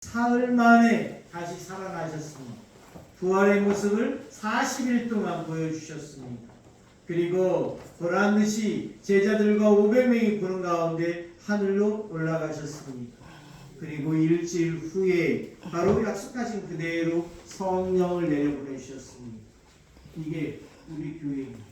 사흘 만에 다시 살아나셨습니다. 부활의 모습을 40일 동안 보여주셨습니다. 그리고 보란듯이 제자들과 500명이 보는 가운데 하늘로 올라가셨습니다. 그리고 일주일 후에 바로 약속하신 그대로 성령을 내려보내주셨습니다. 이게 우리 교회입니다.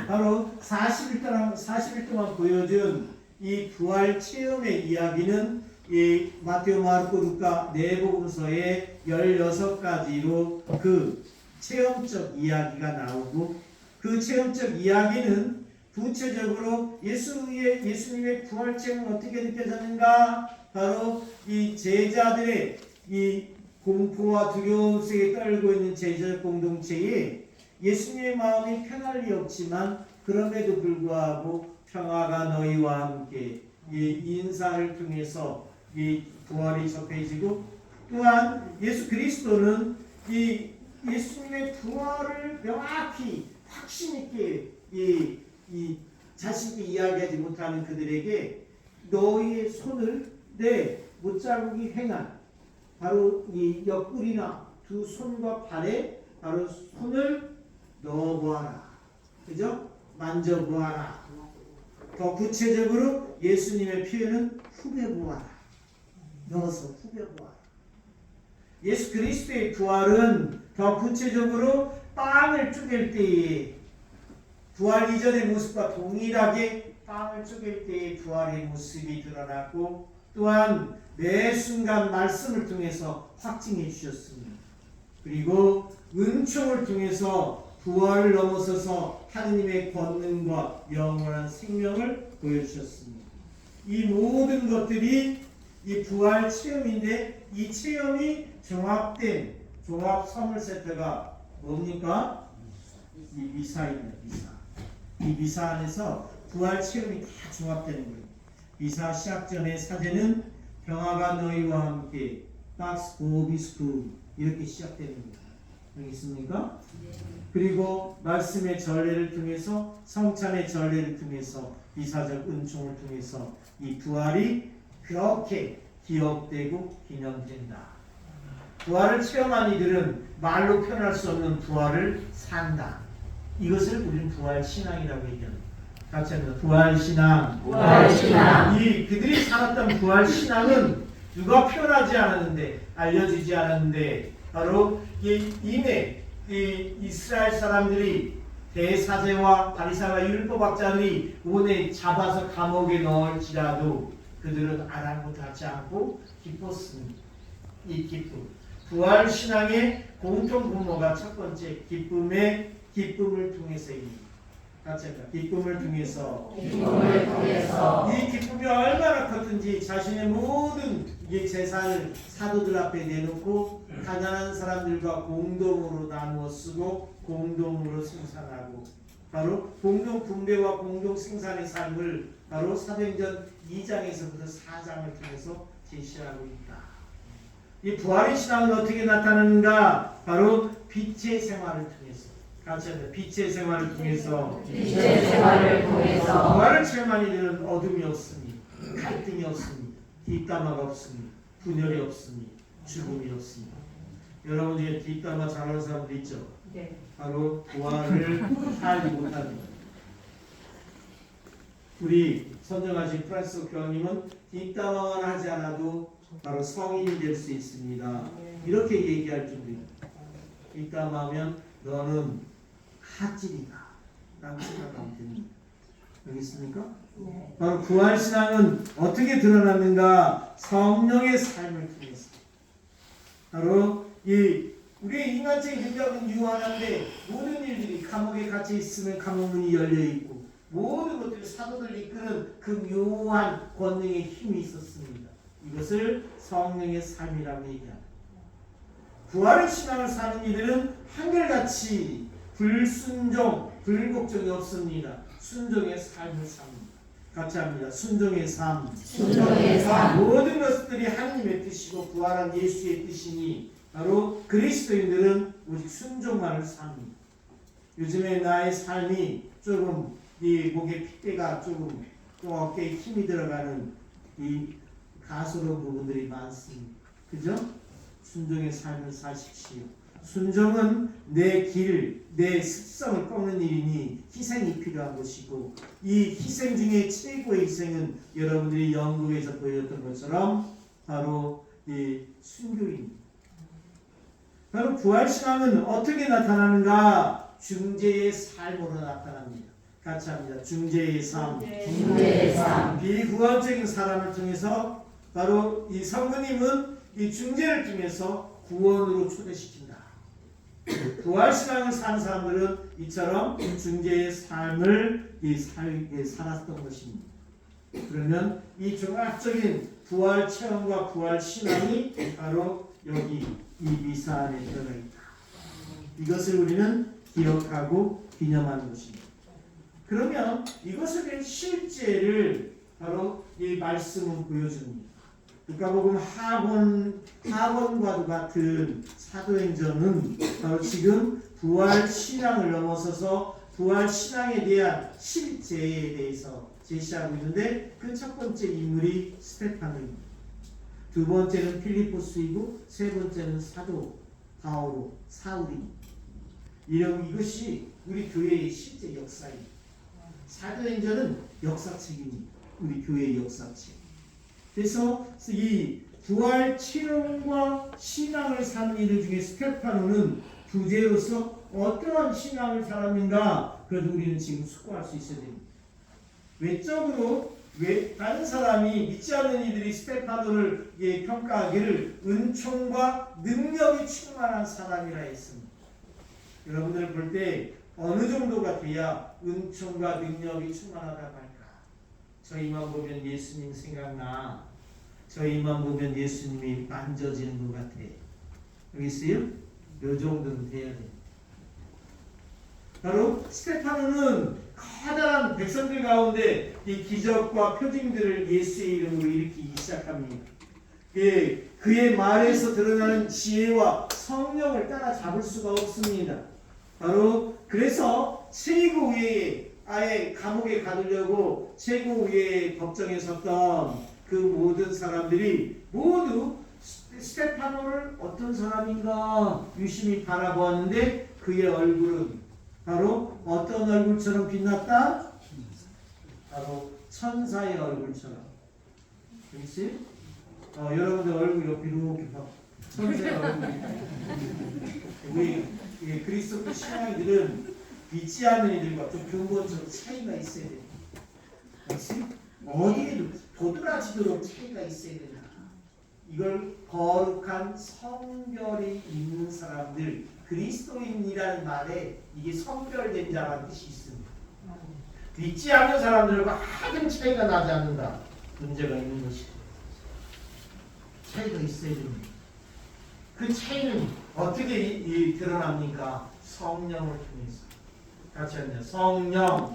바로 40일 동안 보여준 이 부활 체험의 이야기는 이 마태오, 마르코, 루카 네 복음서의 16가지로 그 체험적 이야기가 나오고, 그 체험적 이야기는 구체적으로 예수님의 부활 체험은 어떻게 느껴졌는가? 바로 이 제자들의 이 공포와 두려움 속에 떨고 있는 제자 공동체에 예수님의 마음이 편할 리 없지만 그럼에도 불구하고 평화가 너희와 함께 이 인사를 통해서 이 부활이 접해지고, 또한 예수 그리스도는 이 예수님의 부활을 명확히 확신 있게 이 자신이 이야기하지 못하는 그들에게 너희의 손을 내 못자국이 행한 바로 이 옆구리나 두 손과 발에 바로 손을 넣어보아라. 그죠? 만져보아라. 더 구체적으로 예수님의 표현은 후벼보아라. 넣어서 후벼보아라. 예수 그리스도의 부활은 더 구체적으로 빵을 쪼갤 때에 부활 이전의 모습과 동일하게 빵을 쪼갤 때의 부활의 모습이 드러났고, 또한 매 순간 말씀을 통해서 확증해 주셨습니다. 그리고 은총을 통해서 부활을 넘어서서 하느님의 권능과 영원한 생명을 보여주셨습니다. 이 모든 것들이 이 부활 체험인데, 이 체험이 종합된 종합 선물 세트가 뭡니까? 이 미사입니다. 이 미사 안에서 부활 체험이 다 종합되는 거예요. 미사 시작 전의 사제는 평화가 너희와 함께 박스 고비스쿠 이렇게 시작되는 거예요. 여기 있습니까? 그리고 말씀의 전례를 통해서, 성찬의 전례를 통해서, 미사적 은총을 통해서 이 부활이 그렇게 기억되고 기념된다. 부활을 체험한 이들은 말로 표현할 수 없는 부활을 산다. 이것을 우리는 부활 신앙이라고 얘기합니다. 같이 합니다. 부활 신앙. 부활 신앙. 이 그들이 살았던 부활 신앙은 누가 표현하지 않았는데, 알려주지 않았는데, 바로 이미 이스라엘 사람들이 대사제와 바리새와 율법학자들이 오늘 잡아서 감옥에 넣을지라도 그들은 아랑곳하지 않고 기뻤습니다. 이 기쁨, 부활 신앙의 공통 분모가 첫 번째 기쁨을 통해서입니다. 같이 합니다. 기쁨을 통해서. 이 기쁨이 얼마나 컸든지 자신의 모든 재산을 사도들 앞에 내놓고 가난한 사람들과 공동으로 나누어 쓰고 공동으로 생산하고, 바로 공동 분배와 공동 생산의 삶을 바로 사도행전 2장에서부터 4장을 통해서 제시하고 있다. 이 부활의 신앙은 어떻게 나타나는가? 바로 빛의 생활을 통해서. 같이 합니다. 빛의 생활을 통해서. 부활을 체험한 이들은 어둠이 없습니다. 갈등이 없습니다. 뒷담화가 없습니다. 분열이 없습니다. 죽음이 없습니다. 여러분 중에 뒷담화 잘하는 사람들 있죠? 네. 바로 부활을 살지 못합니다. 우리 선정하신 프란시스 교황님은 뒷담화만 하지 않아도 바로 성인이 될 수 있습니다. 이렇게 얘기할 정도입니다. 뒷담화하면 너는 하질이다 라고 생각하면 됩니다. 여기 있습니까? 네. 바로 부활신앙은 어떻게 드러났는가? 성령의 삶을 통해서. 바로 우리의 인간적인 능력은 유한한데, 모든 일들이 감옥에 갇혀 있으면 감옥 문이 열려 있고, 모든 것들이 사도들 이끄는 그 묘한 권능의 힘이 있었습니다. 이것을 성령의 삶이라고 얘기합니다. 부활의 신앙을 사는 이들은 한결같이 불순종, 불복종이 없습니다. 순종의 삶을 삽니다. 같이 합니다. 순종의 삶. 모든 것들이 하나님의 뜻이고 부활한 예수의 뜻이니 바로 그리스도인들은 오직 순종만을 삽니다. 요즘에 나의 삶이 조금 이 목에 핏대가 조금 또 어깨에 힘이 들어가는 이 가소로운 부분들이 많습니다. 그죠? 순종의 삶을 사십시오. 순종은 내 길, 내 습성을 꺾는 일이니 희생이 필요한 것이고, 이 희생 중에 최고의 희생은 여러분들이 영국에서 보여줬던 것처럼 바로 이 순교입니다. 바로 부활신앙은 어떻게 나타나는가? 중재의 삶으로 나타납니다. 같이 합니다. 중재의 삶. 중재의 삶. 비구원적인 사람을 통해서 바로 이 성부님은 이 중재를 통해서 구원으로 초대시킨다. 부활신앙을 사는 사람들은 이처럼 중재의 삶을 살았던 것입니다. 그러면 이 종합적인 부활 체험과 부활 신앙이 바로 여기 이 미사 안에 들어가 있다. 이것을 우리는 기억하고 기념하는 것입니다. 그러면 이것을 실제를 바로 이 말씀은 보여줍니다. 누가복음 하원과도 같은 사도행전은 바로 지금 부활 신앙을 넘어서서 부활 신앙에 대한 실제에 대해서 제시하고 있는데, 그 첫 번째 인물이 스테파노입니다. 두 번째는 필리포스이고 세 번째는 사도 바오로 사울입니다. 이것이 우리 교회의 실제 역사입니다. 사도행전은 역사책입니다. 우리 교회의 역사책. 그래서 이 부활 체험과 신앙을 사는 이들 중에 스테파노는 부제로서 어떠한 신앙을 살았는가, 그래도 우리는 지금 숙고할 수 있어야 됩니다. 외적으로 다른 사람이 믿지 않는 이들이 스테파노를 평가하기를 은총과 능력이 충만한 사람이라 했습니다. 여러분들 볼 때 어느 정도가 돼야 은총과 능력이 충만하다고 할까? 저희만 보면 예수님 생각나. 저희만 보면 예수님이 만져지는 것 같아. 여기 있어요? 요 정도는 돼야 돼. 바로 스테파노는 커다란 백성들 가운데 이 기적과 표징들을 예수의 이름으로 일으키기 시작합니다. 그의 말에서 드러나는 지혜와 성령을 따라잡을 수가 없습니다. 바로 그래서 최고 위에 아예 감옥에 가두려고 최고 위에 법정에 섰던 그 모든 사람들이 모두 스테파노를 어떤 사람인가 유심히 바라보았는데, 그의 얼굴은 바로 어떤 얼굴처럼 빛났다? 바로 천사의 얼굴처럼. 그렇지? 여러분들 얼굴 옆에 이렇게 봐. 천사의 얼굴이. 우리 그리스도 신앙이들은 믿지 않는 이들과 좀 근본적으로 차이가 있어야 돼요. 그렇지? 어디에도 도드라지도록 차이가 있어야 된다. 이걸 거룩한 성별이 있는 사람들, 그리스도인이라는 말에 이게 성별된 자라는 뜻이 있습니다. 믿지 않는 사람들과 하등 차이가 나지 않는다. 문제가 있는 것이고 차이가 있어야 됩니다. 그 차이는 어떻게 드러납니까? 성령을 통해서. 같이 하냐? 성령.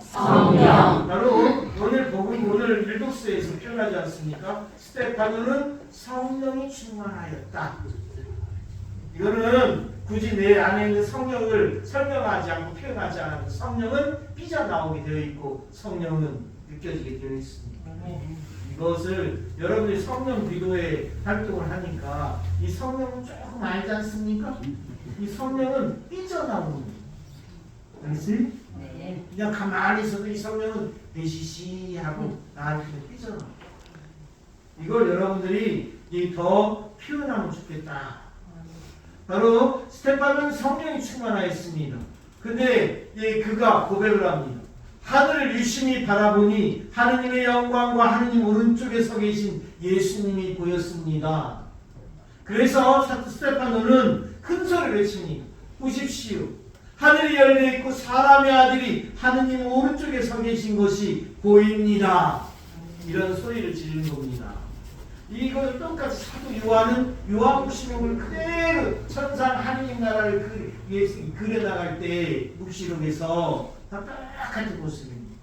바로 오늘 일독서에서 표현하지 않습니까? 스테파노는 성령이 충만하였다. 이거는 굳이 내 안에 있는 성령을 설명하지 않고 표현하지 않고, 성령은 삐져나오게 되어 있고 성령은 느껴지게 되어 있습니다. 이것을 여러분이 성령 기도에 활동을 하니까 이 성령은 조금 알지 않습니까? 이 성령은 삐져나오는 거예요. 알겠지? 네. 그냥 가만히 있어도 이 성령은 내시시하고 나한테 삐져나와. 이걸 여러분들이 더 표현하면 좋겠다. 바로 스테파노는 성령이 충만하였습니다. 근데 그가 고백을 합니다. 하늘을 유심히 바라보니 하느님의 영광과 하느님 오른쪽에 서 계신 예수님이 보였습니다. 그래서 스테파노는 큰 소리를 외칩니다. 보십시오. 하늘이 열려 있고 사람의 아들이 하느님 오른쪽에 서 계신 것이 보입니다. 이런 소리를 지르는 겁니다. 이거 똑같이 사도 요한은 요한복음을 그대로 천상 하느님 나라를 그려나갈 때 묵시록에서 다 똑같은 모습입니다.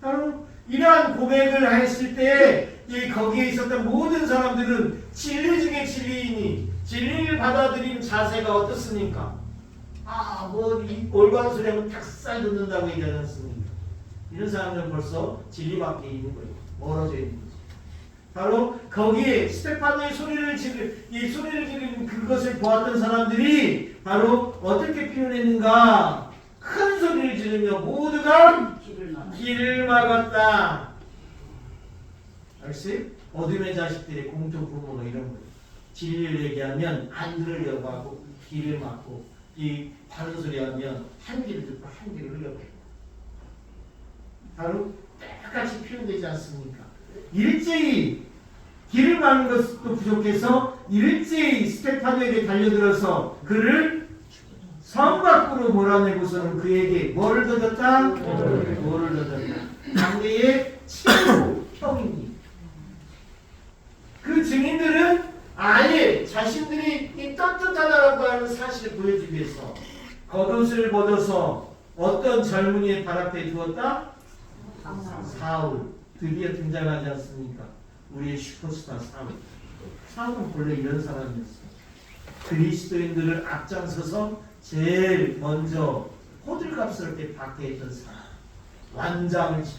바로 이러한 고백을 했을 때 거기에 있었던 모든 사람들은 진리 중에 진리이니 진리를 받아들이는 자세가 어떻습니까? 올바른 소리 하면 닭살 돋는다고 얘기하지 않습니까? 이런 사람들은 벌써 진리 밖에 있는 거예요. 멀어져 있는 거죠. 바로 거기에 스테파노의 소리를 지르는 그것을 보았던 사람들이 바로 어떻게 표현했는가? 큰 소리를 지르며 모두가 길을 막았다. 알겠어요? 어둠의 자식들의 공통 분모가 이런 거예요. 진리를 얘기하면 안 들으려고 하고 길을 막고, 이 다른 소리 하면 한 귀를 듣고 한 귀를 흘려버려요. 바로 똑같이 표현되지 않습니까? 일제히 길을 막는 것도 부족해서 일제히 스테파노에게 달려들어서 그를 성 밖으로 몰아내고서는 그에게 뭐를 던졌다? 돌을 던졌다. 당대의 최고 형입니다. 그 증인들은 아예 자신들이 이 떳떳하다라고 하는 사실을 보여주기 위해서 겉옷을 벗어서 어떤 젊은이의 발 앞에 두었다? 사울. 드디어 등장하지 않습니까? 우리의 슈퍼스타 사울. 사울은 본래 이런 사람이었어요. 그리스도인들을 앞장서서 제일 먼저 호들갑스럽게 박해했던 사람. 완장을 쳐.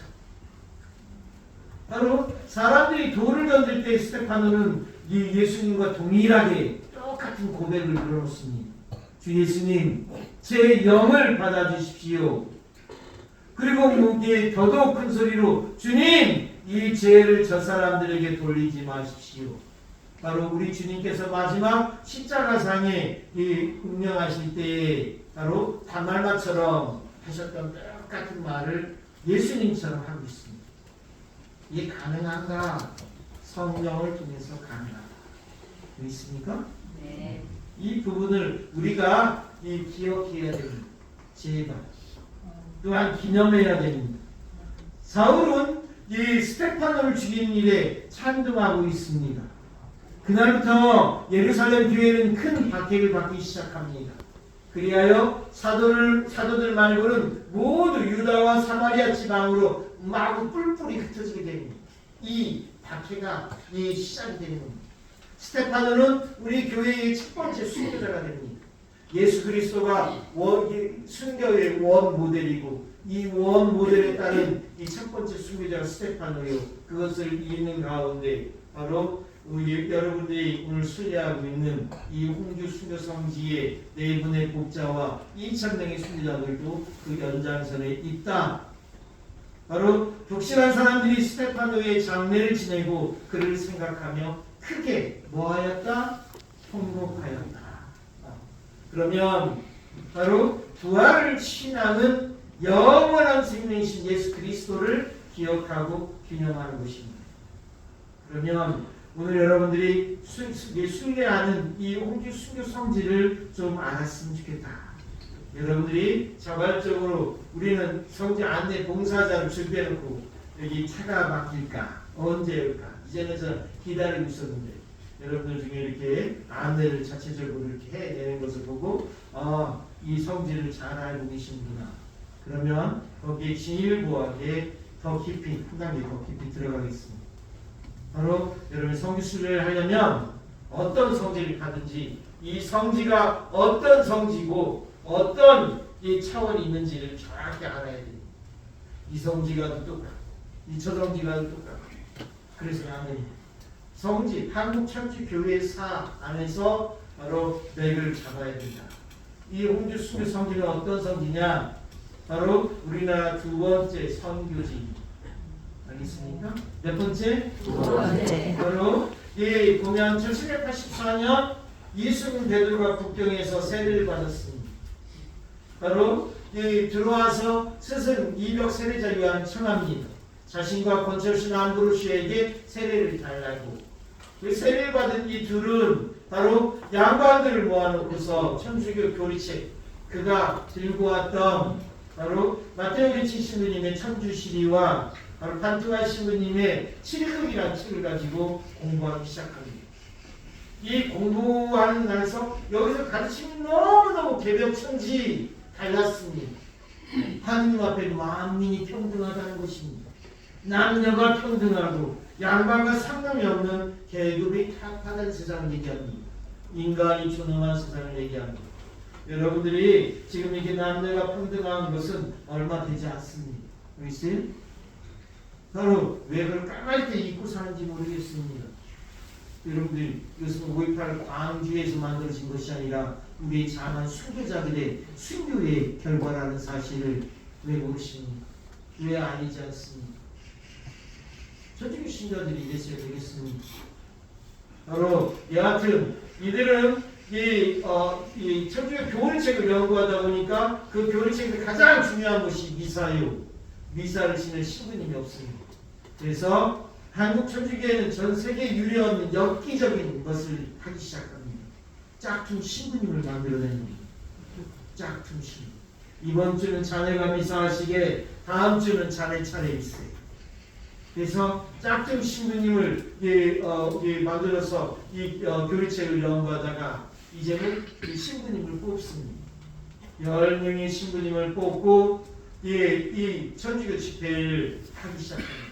바로 사람들이 돌을 던질 때 스테파노는 이 예수님과 동일하게 똑같은 고백을 들어놓습니다. 주 예수님, 제 영을 받아주십시오. 그리고 무기에 더더욱 큰 소리로 주님, 이 죄를 저 사람들에게 돌리지 마십시오. 바로 우리 주님께서 마지막 십자가상에 이 운명하실 때에 바로 다말마처럼 하셨던 똑같은 말을 예수님처럼 하고 있습니다. 이게 가능한가? 성령을 통해서 가능하다. 있습니까? 네. 이 부분을 우리가 기억해야 됩니다. 제발. 또한 기념해야 됩니다. 사울은 이 스테파노를 죽이는 일에 찬동하고 있습니다. 그날부터 예루살렘 교회는 큰 박해를 받기 시작합니다. 그리하여 사도들 말고는 모두 유다와 사마리아 지방으로 마구 뿔뿔이 흩어지게 됩니다. 이 박해가 시작이 되는 겁니다. 스테파노는 우리 교회의 첫 번째 순교자가 됩니다. 예수 그리스도가 순교의 원 모델이고 이 원 모델에 따른 이 첫 번째 순교자가 스테파노요. 그것을 잇는 가운데 바로 우리 여러분들이 오늘 순례하고 있는 이 홍주 순교 성지의 네 분의 복자와 2,000명의 순교자들도 그 연장선에 있다. 바로 독실한 사람들이 스테파노의 장례를 지내고 그를 생각하며 크게 뭐하였다? 통곡하였다. 그러면 바로 부활을 신앙은 영원한 생명이신 예수 그리스도를 기억하고 기념하는 것입니다. 그러면 오늘 여러분들이 순례하는 이 홍주 순교 성지를 좀 알았으면 좋겠다. 여러분들이 자발적으로 우리는 성지 안내 봉사자를 준비해놓고 여기 차가 막힐까? 언제 올까? 이제는 저 기다리고 있었는데 여러분들 중에 이렇게 안내를 자체적으로 이렇게 해내는 것을 보고 이 성지를 잘 알고 계시는구나. 그러면 거기에 진일보하게 더 깊이 한 단계 더 깊이 들어가겠습니다. 바로 여러분 성지순례를 하려면 어떤 성지를 가든지 이 성지가 어떤 성지고 어떤 이 차원이 있는지를 정확히 알아야 됩니다. 이 성지가 똑같고 이 저성지가 똑같고 그래서 나는 성지 한국천주교회사 안에서 바로 맥을 잡아야 된다. 이 홍주 순교 성지는 어떤 성지냐? 바로 우리나라 두 번째 선교지입니다. 알겠습니까? 몇 번째? 두 번째. 바로 보면 1784년 이순 베드로가 국경에서 세례를 받았습니다. 바로 들어와서 스승 이벽 세례자 요한 청합니다. 자신과 권철신 안드로시에게 세례를 달라고. 그 세례를 받은 이 둘은 바로 양반들을 모아놓고서 천주교 교리책 그가 들고 왔던 바로 마테오리치 신부님의 천주시리와 바로 판투아 신부님의 7급이라는 책을 가지고 공부하기 시작합니다. 이 공부하는 날에서 여기서 가르침이 너무너무 개벽천지 달랐습니다. 하느님 앞에 만민이 평등하다는 것입니다. 남녀가 평등하고 양반과 상관이 없는 계급이 타락하는 세상을 얘기합니다. 인간이 존엄한 세상을 얘기합니다. 여러분들이 지금 이게 남녀가 평등한 것은 얼마 되지 않습니다. 그렇지? 바로 왜 그걸 까맣게 입고 사는지 모르겠습니다. 여러분들 이것은 5.18 광주에서 만들어진 것이 아니라 우리의 장한 순교자들의 순교의 결과라는 사실을 왜 모르십니까? 왜 아니지 않습니까? 천주교 신자들이 이랬어야 되겠습니까? 바로 여하튼 이들은 이 천주교 교리책을 연구하다 보니까 그 교리책에서 가장 중요한 것이 미사요. 미사를 지낼 신부님이 없습니다. 그래서 한국 천주교회는 전 세계 유례 없는 엽기적인 것을 하기 시작합니다. 짝퉁 신부님을 만들어내는 겁니다. 짝퉁 신부. 이번 주는 자네가 미사하시게, 다음 주는 자네 차례 있어요. 그래서 짝퉁 신부님을 만들어서 교리책을 연구하다가 이제는 이 신부님을 뽑습니다. 10명의 신부님을 뽑고 이 천주교 집회를 하기 시작합니다.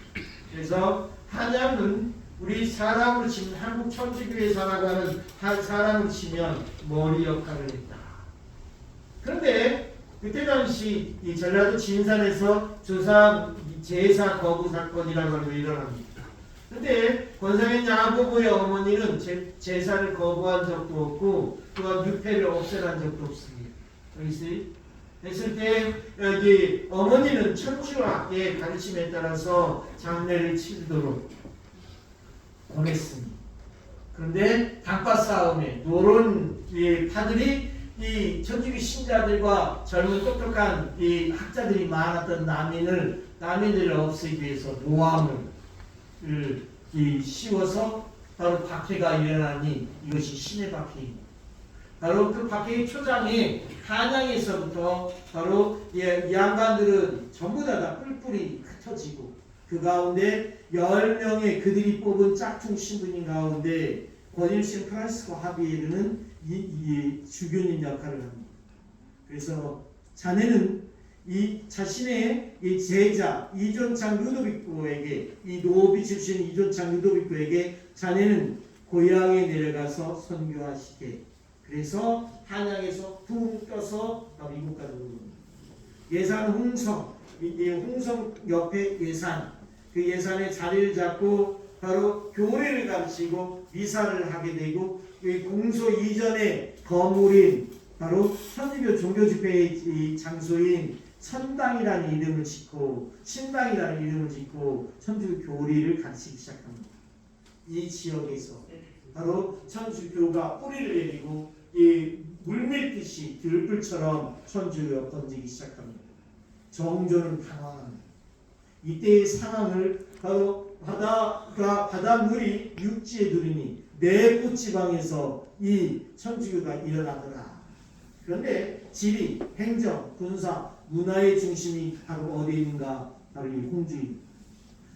그래서 한양은 우리 사람으로 치면 한국 천주교에 살아가는 한 사람으로 치면 머리 역할을 했다. 그런데 그때 당시 이 전라도 진산에서 조상 제사 거부 사건이라고 하는 게 일어납니다. 그런데 권상현 야고보의 어머니는 제사를 거부한 적도 없고 또한 유패를 없애란 적도 없습니다. 여기 있어요? 했을 때 여기 어머니는 천주학의 가르침에 따라서 장례를 치르도록 권했습니다. 그런데 단팥 싸움에 노론 파들이 이 천주교 신자들과 젊은 똑똑한 이 학자들이 많았던 남인들을 없애기 위해서 노함을 씌워서 바로 박해가 일어나니 이것이 신의 박해입니다. 바로 그 박해의 초장이 한양에서부터 바로 이 양반들은 전부 다 뿔뿔이 흩어지고 그 가운데 10명의 그들이 뽑은 짝퉁 신부님 가운데 권일신 프란시스코 하비에르는 이 주교님 역할을 합니다. 그래서 자네는 이 자신의 이 제자 이존창 루도비코에게 이 노비 출신 이존창 루도비코에게 자네는 고향에 내려가서 선교하시게. 그래서 한양에서 붕 떠서 미국 가는 겁니다. 예산 홍성, 홍성 옆에 예산, 그 예산에 자리를 잡고 바로 교례를 가르치고 미사를 하게 되고 공소 이전의 거물인 바로 천주교 종교집회의 장소인 선당이라는 이름을 짓고 신당이라는 이름을 짓고 천주교 교리를 가르치기 시작합니다. 이 지역에서 바로 천주교가 뿌리를 내리고 이 물밀듯이 들불처럼 천주교가 번지기 시작합니다. 정조는 당황합니다. 이때의 상황을 바로 바닷물이 육지에 누리니 내부 지방에서 이 천주교가 일어나더라. 그런데 지리, 행정, 군사, 문화의 중심이 바로 어디에 있는가? 바로 이 홍주입니다.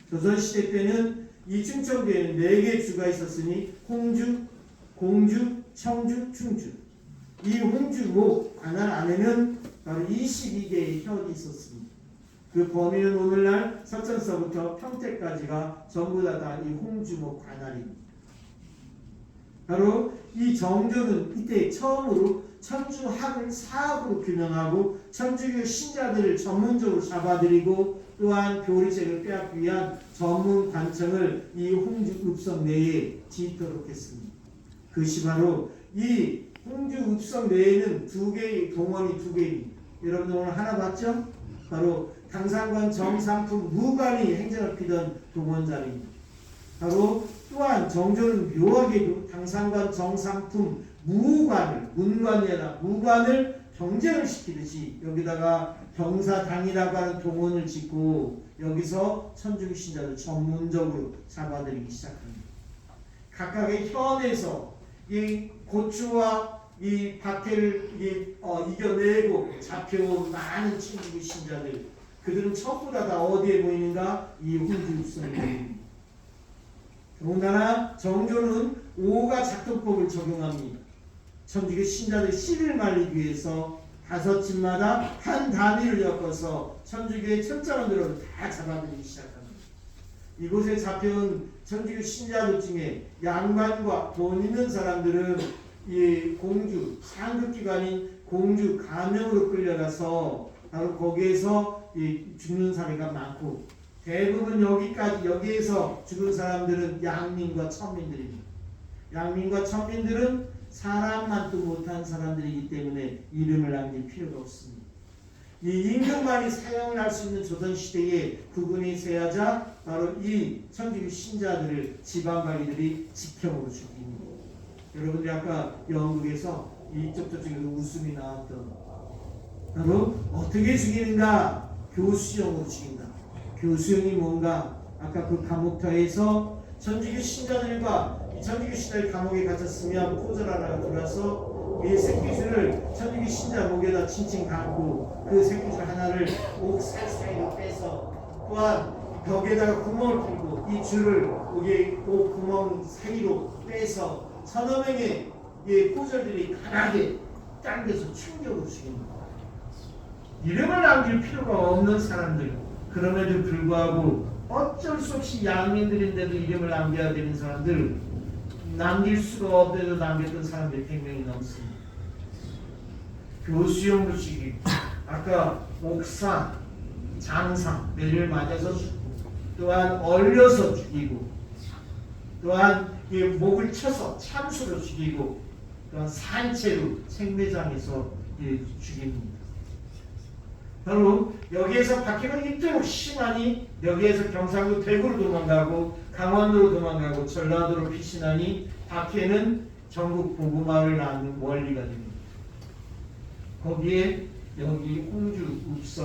조선시대 때는 이 충청도에는 4개의 주가 있었으니 홍주, 공주, 청주, 충주. 이 홍주, 목, 관할 안에는 바로 22개의 현이 있었습니다. 그 범위는 오늘날 서천서부터 평택까지가 전부 다 이 홍주, 목, 관할입니다. 바로 이 정조는 이때 처음으로 천주학을 사학으로 규명하고 천주교 신자들을 전문적으로 잡아들이고 또한 교리책을 빼앗기 위한 전문 관청을 이 홍주 읍성 내에 짓도록 했습니다. 그것이 바로 이 홍주 읍성 내에는 2개의 동원이 2개입니다. 여러분들 오늘 하나 봤죠? 바로 당상관 정상품 무관이 행정을 피던 동원자리입니다. 바로 또한 정조는 묘하게도 당상관 정상품 무관을 문관이 아니라 무관을 경쟁을 시키듯이 여기다가 병사당이라고 하는 동원을 짓고 여기서 천주교 신자를 전문적으로 잡아들이기 시작합니다. 각각의 현에서 이 고추와 이 박해를 이겨내고 잡혀온 많은 천주교 신자들 그들은 전부 다 어디에 모이는가? 이 홍주 읍성에 모입니다. 더군다나 정조는 5가 작동법을 적용합니다. 천주교 신자들 씨를 말리기 위해서 5집마다 한 단위를 엮어서 천주교의 천자원들을 다 잡아들이기 시작합니다. 이곳에 잡혀온 천주교 신자들 중에 양반과 돈 있는 사람들은 이 공주, 상급기관인 공주 가명으로 끌려가서 바로 거기에서 죽는 사례가 많고 대부분 여기에서 죽은 사람들은 양민과 천민들입니다. 양민과 천민들은 사람만도 못한 사람들이기 때문에 이름을 남길 필요가 없습니다. 이 임금만이 사형을 할 수 있는 조선시대에 국군이 세하자 바로 이 천주교 신자들을 지방관리들이 직형으로 죽입니다. 여러분들이 아까 영국에서 이쪽 저쪽에서 웃음이 나왔던 바로 어떻게 죽이는가? 교수형으로 죽인다. 교수형이 뭔가? 아까 그 감옥터에서 천주교 신자들과 이 천주교 신자들이 감옥에 갇혔으면 포졸하라가 들어와서 이 새끼줄을 천주교 신자 목에다 칭칭 감고 그 새끼줄 하나를 목 사이사이로 빼서 또한 벽에다가 구멍을 뚫고 이 줄을 여기 목 구멍 사이로 빼서 서너 명의 포졸들이 강하게 당겨서 충격으로 죽입니다. 이름을 남길 필요가 없는 사람들, 그럼에도 불구하고 어쩔 수 없이 양민들인데도 이름을 남겨야 되는 사람들, 남길 수가 없는데도 남겼던 사람들이 100명이 넘습니다. 교수형으로 죽이고, 아까 옥사, 장사, 매를 맞아서 죽고, 또한 얼려서 죽이고, 또한 목을 쳐서 참수로 죽이고, 또한 산채로 생매장에서 죽입니다. 바로 여기에서 박해가 이토록 심하니 여기에서 경상도 대구로 도망가고 강원도로 도망가고 전라도로 피신하니 박해는 전국 보고마을 나는 원리가 됩니다. 거기에 여기 홍주, 읍성